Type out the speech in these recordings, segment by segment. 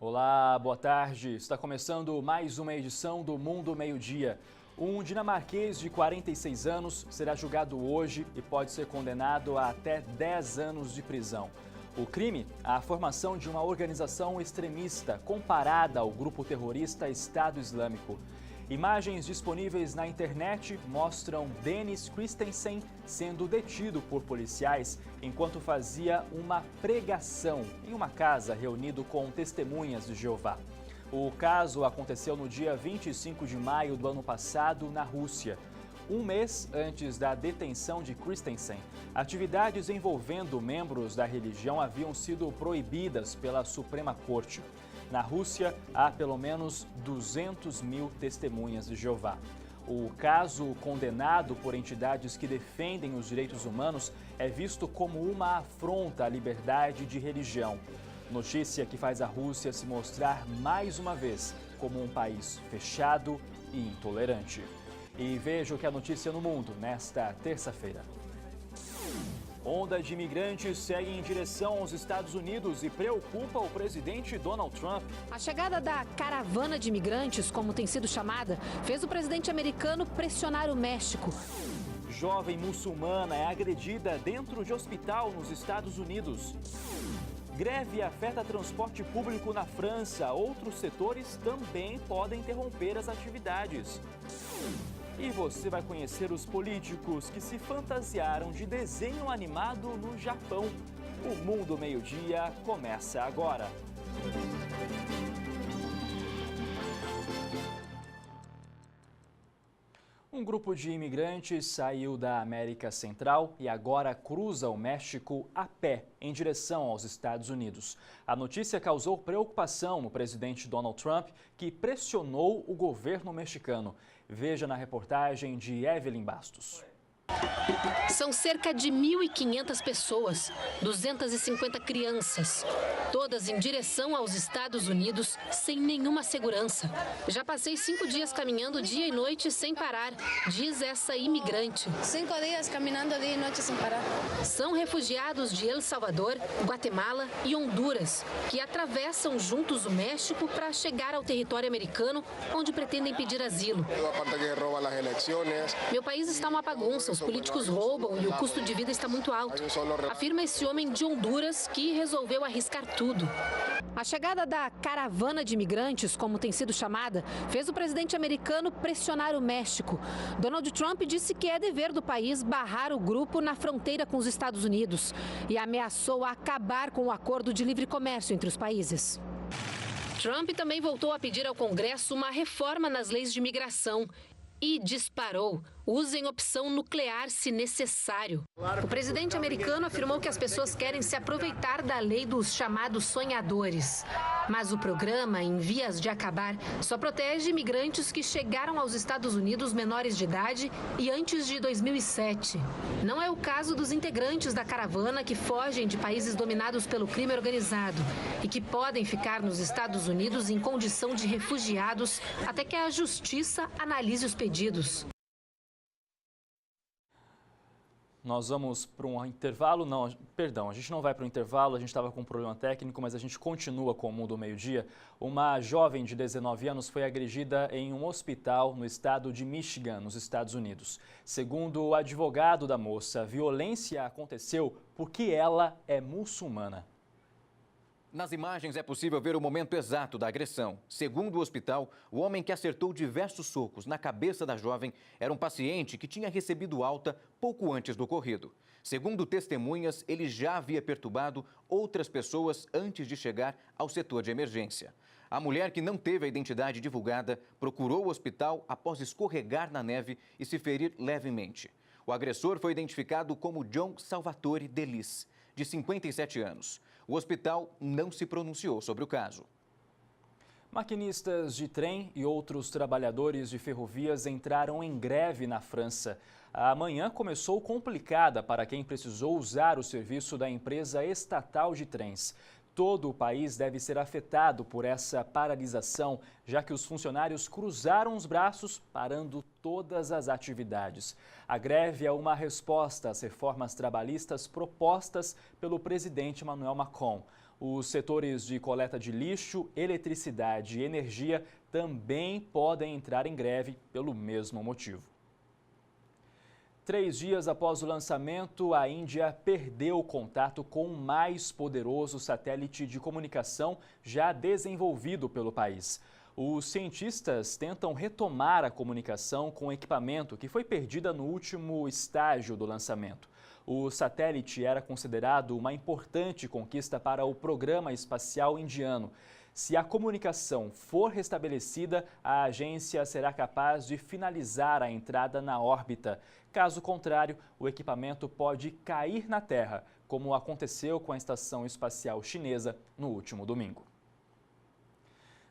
Olá, boa tarde. Está começando mais uma edição do Mundo Meio-Dia. Um dinamarquês de 46 anos será julgado hoje e pode ser condenado a até 10 anos de prisão. O crime? A formação de uma organização extremista comparada ao grupo terrorista Estado Islâmico. Imagens disponíveis na internet mostram Dennis Christensen sendo detido por policiais enquanto fazia uma pregação em uma casa reunido com testemunhas de Jeová. O caso aconteceu no dia 25 de maio do ano passado na Rússia. Um mês antes da detenção de Christensen, atividades envolvendo membros da religião haviam sido proibidas pela Suprema Corte. Na Rússia, há pelo menos 200 mil testemunhas de Jeová. O caso, condenado por entidades que defendem os direitos humanos, é visto como uma afronta à liberdade de religião. Notícia que faz a Rússia se mostrar mais uma vez como um país fechado e intolerante. E veja o que é notícia no mundo nesta terça-feira. Onda de imigrantes segue em direção aos Estados Unidos e preocupa o presidente Donald Trump. A chegada da caravana de imigrantes, como tem sido chamada, fez o presidente americano pressionar o México. Jovem muçulmana é agredida dentro de hospital nos Estados Unidos. Greve afeta transporte público na França. Outros setores também podem interromper as atividades. E você vai conhecer os políticos que se fantasiaram de desenho animado no Japão. O Mundo Meio-Dia começa agora. Um grupo de imigrantes saiu da América Central e agora cruza o México a pé em direção aos Estados Unidos. A notícia causou preocupação no presidente Donald Trump, que pressionou o governo mexicano. Veja na reportagem de Evelyn Bastos. São cerca de 1.500 pessoas, 250 crianças, todas em direção aos Estados Unidos sem nenhuma segurança. Já passei 5 dias caminhando dia e noite sem parar, diz essa imigrante. 5 dias caminhando dia e noite sem parar. São refugiados de El Salvador, Guatemala e Honduras, que atravessam juntos o México para chegar ao território americano, onde pretendem pedir asilo. Meu país está uma bagunça, os políticos roubam e o custo de vida está muito alto, afirma esse homem de Honduras que resolveu arriscar tudo. A chegada da caravana de imigrantes, como tem sido chamada, fez o presidente americano pressionar o México. Donald Trump disse que é dever do país barrar o grupo na fronteira com os Estados Unidos e ameaçou acabar com o acordo de livre comércio entre os países. Trump também voltou a pedir ao Congresso uma reforma nas leis de imigração e disparou: usem opção nuclear se necessário. O presidente americano afirmou que as pessoas querem se aproveitar da lei dos chamados sonhadores. Mas o programa, em vias de acabar, só protege imigrantes que chegaram aos Estados Unidos menores de idade e antes de 2007. Não é o caso dos integrantes da caravana que fogem de países dominados pelo crime organizado e que podem ficar nos Estados Unidos em condição de refugiados até que a justiça analise os pedidos. Nós vamos para um intervalo, a gente não vai para o intervalo, a gente estava com um problema técnico, mas a gente continua com o Mundo Meio-Dia. Uma jovem de 19 anos foi agredida em um hospital no estado de Michigan, nos Estados Unidos. Segundo o advogado da moça, a violência aconteceu porque ela é muçulmana. Nas imagens é possível ver o momento exato da agressão. Segundo o hospital, o homem que acertou diversos socos na cabeça da jovem era um paciente que tinha recebido alta pouco antes do ocorrido. Segundo testemunhas, ele já havia perturbado outras pessoas antes de chegar ao setor de emergência. A mulher, que não teve a identidade divulgada, procurou o hospital após escorregar na neve e se ferir levemente. O agressor foi identificado como John Salvatore Delis, de 57 anos. O hospital não se pronunciou sobre o caso. Maquinistas de trem e outros trabalhadores de ferrovias entraram em greve na França. A manhã começou complicada para quem precisou usar o serviço da empresa estatal de trens. Todo o país deve ser afetado por essa paralisação, já que os funcionários cruzaram os braços, parando todas as atividades. A greve é uma resposta às reformas trabalhistas propostas pelo presidente Emmanuel Macron. Os setores de coleta de lixo, eletricidade e energia também podem entrar em greve pelo mesmo motivo. 3 dias após o lançamento, a Índia perdeu o contato com o mais poderoso satélite de comunicação já desenvolvido pelo país. Os cientistas tentam retomar a comunicação com o equipamento que foi perdida no último estágio do lançamento. O satélite era considerado uma importante conquista para o programa espacial indiano. Se a comunicação for restabelecida, a agência será capaz de finalizar a entrada na órbita. Caso contrário, o equipamento pode cair na Terra, como aconteceu com a Estação Espacial Chinesa no último domingo.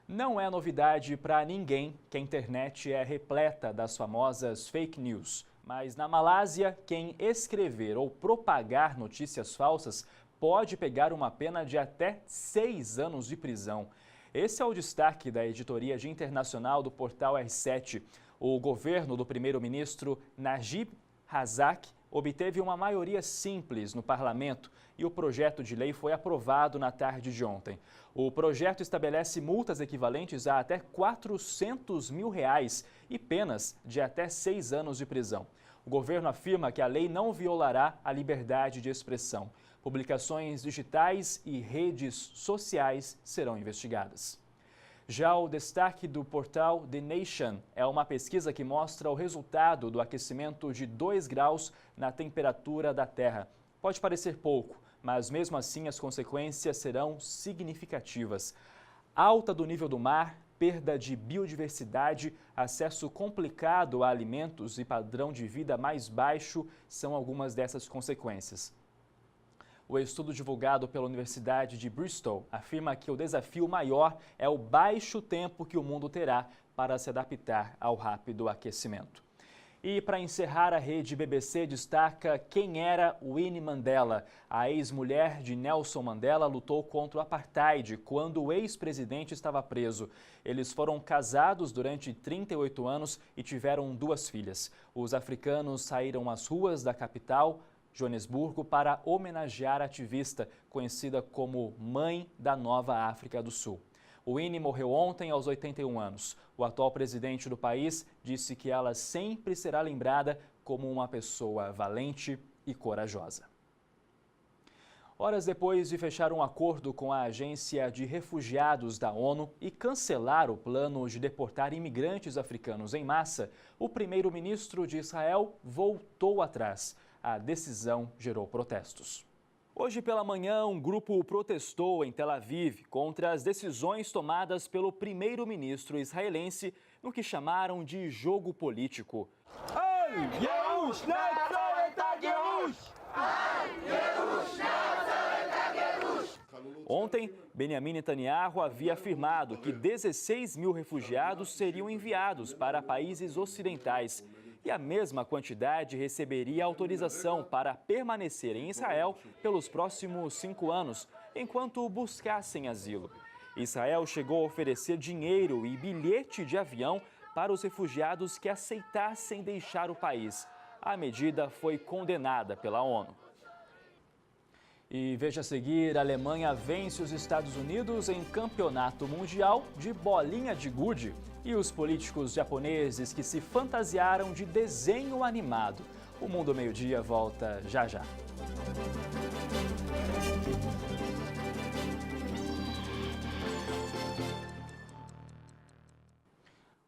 Não é novidade para ninguém que a internet é repleta das famosas fake news. Mas na Malásia, quem escrever ou propagar notícias falsas pode pegar uma pena de até 6 anos de prisão. Esse é o destaque da editoria de internacional do portal R7. O governo do primeiro-ministro Najib Razak obteve uma maioria simples no parlamento e o projeto de lei foi aprovado na tarde de ontem. O projeto estabelece multas equivalentes a até R$400 mil e penas de até 6 anos de prisão. O governo afirma que a lei não violará a liberdade de expressão. Publicações digitais e redes sociais serão investigadas. Já o destaque do portal The Nation é uma pesquisa que mostra o resultado do aquecimento de 2 graus na temperatura da Terra. Pode parecer pouco, mas mesmo assim as consequências serão significativas. Alta do nível do mar, perda de biodiversidade, acesso complicado a alimentos e padrão de vida mais baixo são algumas dessas consequências. O estudo divulgado pela Universidade de Bristol afirma que o desafio maior é o baixo tempo que o mundo terá para se adaptar ao rápido aquecimento. E para encerrar, a rede BBC destaca quem era Winnie Mandela. A ex-mulher de Nelson Mandela lutou contra o apartheid quando o ex-presidente estava preso. Eles foram casados durante 38 anos e tiveram 2 filhas. Os africanos saíram às ruas da capital, Joanesburgo, para homenagear a ativista, conhecida como Mãe da Nova África do Sul. Winnie morreu ontem aos 81 anos. O atual presidente do país disse que ela sempre será lembrada como uma pessoa valente e corajosa. Horas depois de fechar um acordo com a Agência de Refugiados da ONU e cancelar o plano de deportar imigrantes africanos em massa, o primeiro-ministro de Israel voltou atrás. A decisão gerou protestos. Hoje pela manhã, um grupo protestou em Tel Aviv contra as decisões tomadas pelo primeiro-ministro israelense no que chamaram de jogo político. Ontem, Benjamin Netanyahu havia afirmado que 16 mil refugiados seriam enviados para países ocidentais. E a mesma quantidade receberia autorização para permanecer em Israel pelos próximos 5 anos, enquanto buscassem asilo. Israel chegou a oferecer dinheiro e bilhete de avião para os refugiados que aceitassem deixar o país. A medida foi condenada pela ONU. E veja a seguir, a Alemanha vence os Estados Unidos em campeonato mundial de bolinha de gude. E os políticos japoneses que se fantasiaram de desenho animado. O Mundo Meio-Dia volta já já.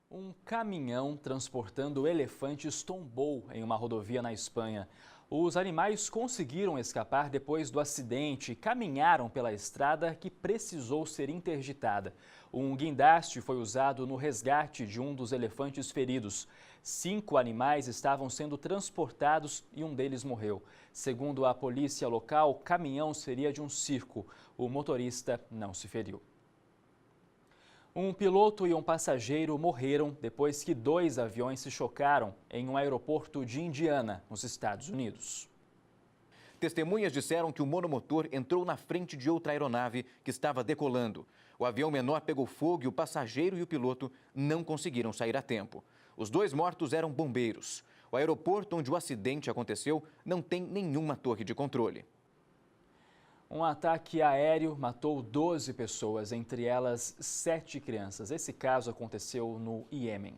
Um caminhão transportando elefantes tombou em uma rodovia na Espanha. Os animais conseguiram escapar depois do acidente e caminharam pela estrada que precisou ser interditada. Um guindaste foi usado no resgate de um dos elefantes feridos. 5 animais estavam sendo transportados e um deles morreu. Segundo a polícia local, o caminhão seria de um circo. O motorista não se feriu. Um piloto e um passageiro morreram depois que 2 aviões se chocaram em um aeroporto de Indiana, nos Estados Unidos. Testemunhas disseram que o monomotor entrou na frente de outra aeronave que estava decolando. O avião menor pegou fogo e o passageiro e o piloto não conseguiram sair a tempo. Os 2 mortos eram bombeiros. O aeroporto onde o acidente aconteceu não tem nenhuma torre de controle. Um ataque aéreo matou 12 pessoas, entre elas 7 crianças. Esse caso aconteceu no Iêmen.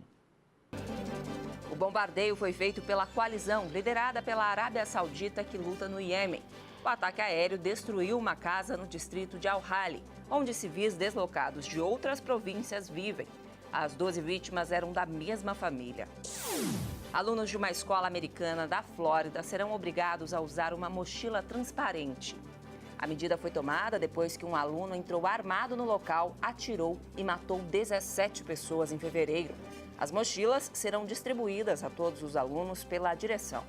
O bombardeio foi feito pela coalizão liderada pela Arábia Saudita que luta no Iêmen. O ataque aéreo destruiu uma casa no distrito de Al-Hali, onde civis deslocados de outras províncias vivem. As 12 vítimas eram da mesma família. Alunos de uma escola americana da Flórida serão obrigados a usar uma mochila transparente. A medida foi tomada depois que um aluno entrou armado no local, atirou e matou 17 pessoas em fevereiro. As mochilas serão distribuídas a todos os alunos pela direção.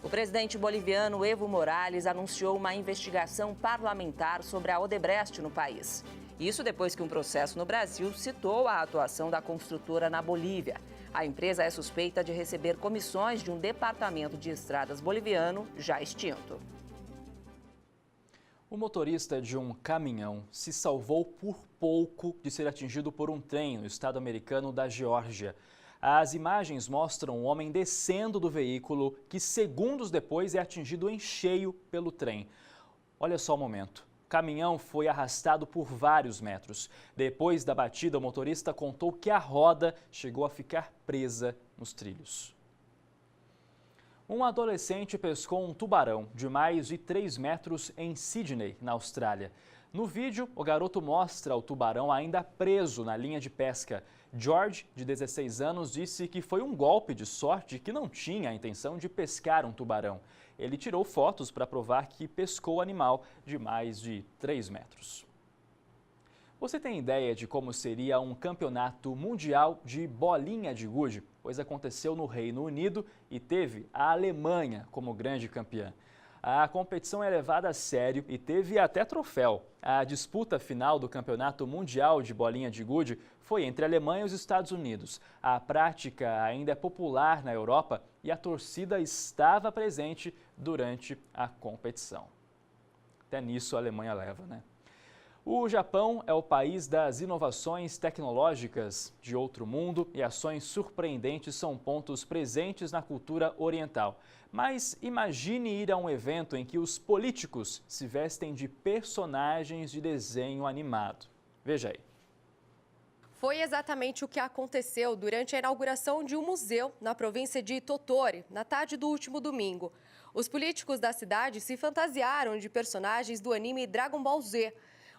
O presidente boliviano Evo Morales anunciou uma investigação parlamentar sobre a Odebrecht no país. Isso depois que um processo no Brasil citou a atuação da construtora na Bolívia. A empresa é suspeita de receber comissões de um departamento de estradas boliviano já extinto. O motorista de um caminhão se salvou por pouco de ser atingido por um trem no estado americano da Geórgia. As imagens mostram o homem descendo do veículo que segundos depois é atingido em cheio pelo trem. Olha só o momento. O caminhão foi arrastado por vários metros. Depois da batida, o motorista contou que a roda chegou a ficar presa nos trilhos. Um adolescente pescou um tubarão de mais de 3 metros em Sydney, na Austrália. No vídeo, o garoto mostra o tubarão ainda preso na linha de pesca. George, de 16 anos, disse que foi um golpe de sorte e que não tinha a intenção de pescar um tubarão. Ele tirou fotos para provar que pescou o animal de mais de 3 metros. Você tem ideia de como seria um campeonato mundial de bolinha de gude? Pois aconteceu no Reino Unido e teve a Alemanha como grande campeã. A competição é levada a sério e teve até troféu. A disputa final do Campeonato Mundial de Bolinha de Gude foi entre a Alemanha e os Estados Unidos. A prática ainda é popular na Europa e a torcida estava presente durante a competição. Até nisso a Alemanha leva, né? O Japão é o país das inovações tecnológicas de outro mundo e ações surpreendentes são pontos presentes na cultura oriental. Mas imagine ir a um evento em que os políticos se vestem de personagens de desenho animado. Veja aí. Foi exatamente o que aconteceu durante a inauguração de um museu na província de Tottori, na tarde do último domingo. Os políticos da cidade se fantasiaram de personagens do anime Dragon Ball Z.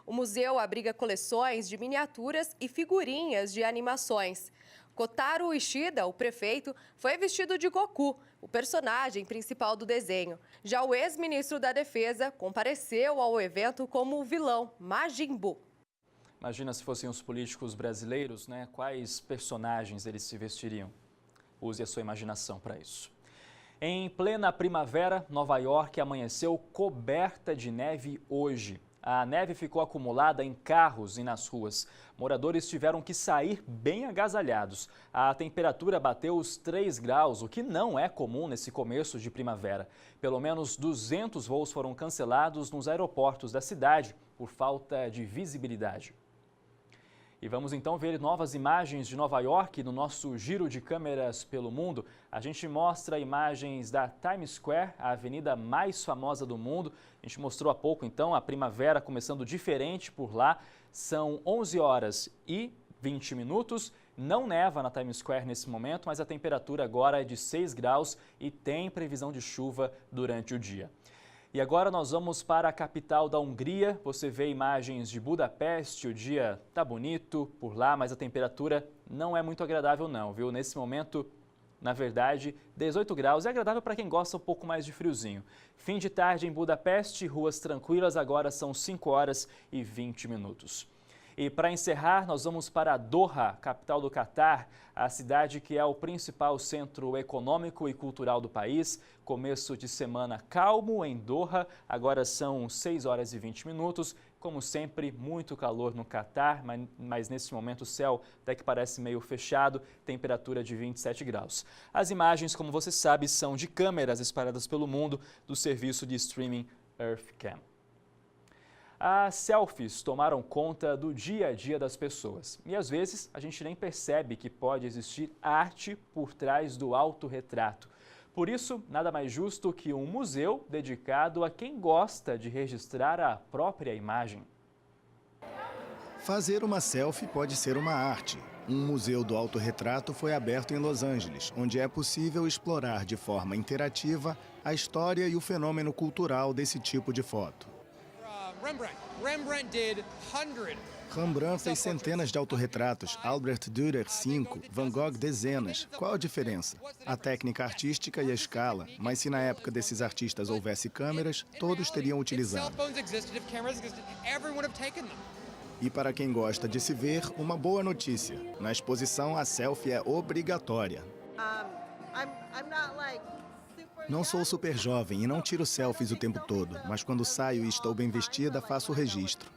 O museu abriga coleções de miniaturas e figurinhas de animações. Kotaro Ishida, o prefeito, foi vestido de Goku, o personagem principal do desenho. Já o ex-ministro da Defesa compareceu ao evento como o vilão Majin Buu. Imagina se fossem os políticos brasileiros, né? Quais personagens eles se vestiriam? Use a sua imaginação para isso. Em plena primavera, Nova York amanheceu coberta de neve hoje. A neve ficou acumulada em carros e nas ruas. Moradores tiveram que sair bem agasalhados. A temperatura bateu os 3 graus, o que não é comum nesse começo de primavera. Pelo menos 200 voos foram cancelados nos aeroportos da cidade por falta de visibilidade. E vamos então ver novas imagens de Nova York no nosso giro de câmeras pelo mundo. A gente mostra imagens da Times Square, a avenida mais famosa do mundo. A gente mostrou há pouco então a primavera começando diferente por lá. São 11 horas e 20 minutos. Não neva na Times Square nesse momento, mas a temperatura agora é de 6 graus e tem previsão de chuva durante o dia. E agora nós vamos para a capital da Hungria. Você vê imagens de Budapeste, o dia tá bonito por lá, mas a temperatura não é muito agradável não, viu? Nesse momento, na verdade, 18 graus é agradável para quem gosta um pouco mais de friozinho. Fim de tarde em Budapeste, ruas tranquilas, agora são 5 horas e 20 minutos. E para encerrar, nós vamos para Doha, capital do Catar, a cidade que é o principal centro econômico e cultural do país. Começo de semana calmo em Doha, agora são 6 horas e 20 minutos. Como sempre, muito calor no Catar, mas nesse momento o céu até que parece meio fechado, temperatura de 27 graus. As imagens, como você sabe, são de câmeras espalhadas pelo mundo do serviço de streaming EarthCam. As selfies tomaram conta do dia a dia das pessoas e às vezes a gente nem percebe que pode existir arte por trás do autorretrato. Por isso, nada mais justo que um museu dedicado a quem gosta de registrar a própria imagem. Fazer uma selfie pode ser uma arte. Um museu do autorretrato foi aberto em Los Angeles, onde é possível explorar de forma interativa a história e o fenômeno cultural desse tipo de foto. Rembrandt fez centenas de autorretratos, Albert Dürer 5, Van Gogh dezenas. Qual a diferença? A técnica artística e a escala, mas se na época desses artistas houvesse câmeras, todos teriam utilizado. E para quem gosta de se ver, uma boa notícia. Na exposição, a selfie é obrigatória. Não sou super jovem e não tiro selfies o tempo todo, mas quando saio e estou bem vestida, faço o registro.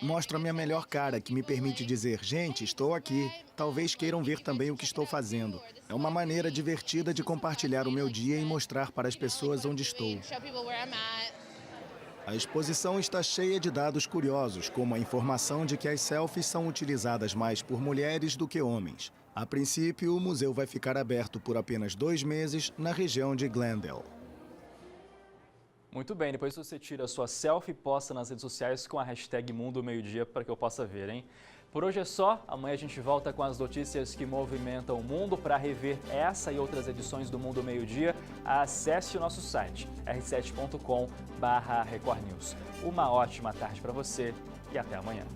Mostro a minha melhor cara, que me permite dizer, gente, estou aqui. Talvez queiram ver também o que estou fazendo. É uma maneira divertida de compartilhar o meu dia e mostrar para as pessoas onde estou. A exposição está cheia de dados curiosos, como a informação de que as selfies são utilizadas mais por mulheres do que homens. A princípio, o museu vai ficar aberto por apenas 2 meses na região de Glendale. Muito bem, depois você tira a sua selfie e posta nas redes sociais com a hashtag Mundo Meio Dia para que eu possa ver, hein? Por hoje é só, amanhã a gente volta com as notícias que movimentam o mundo. Para rever essa e outras edições do Mundo Meio Dia, acesse o nosso site r7.com/Record News. Uma ótima tarde para você e até amanhã.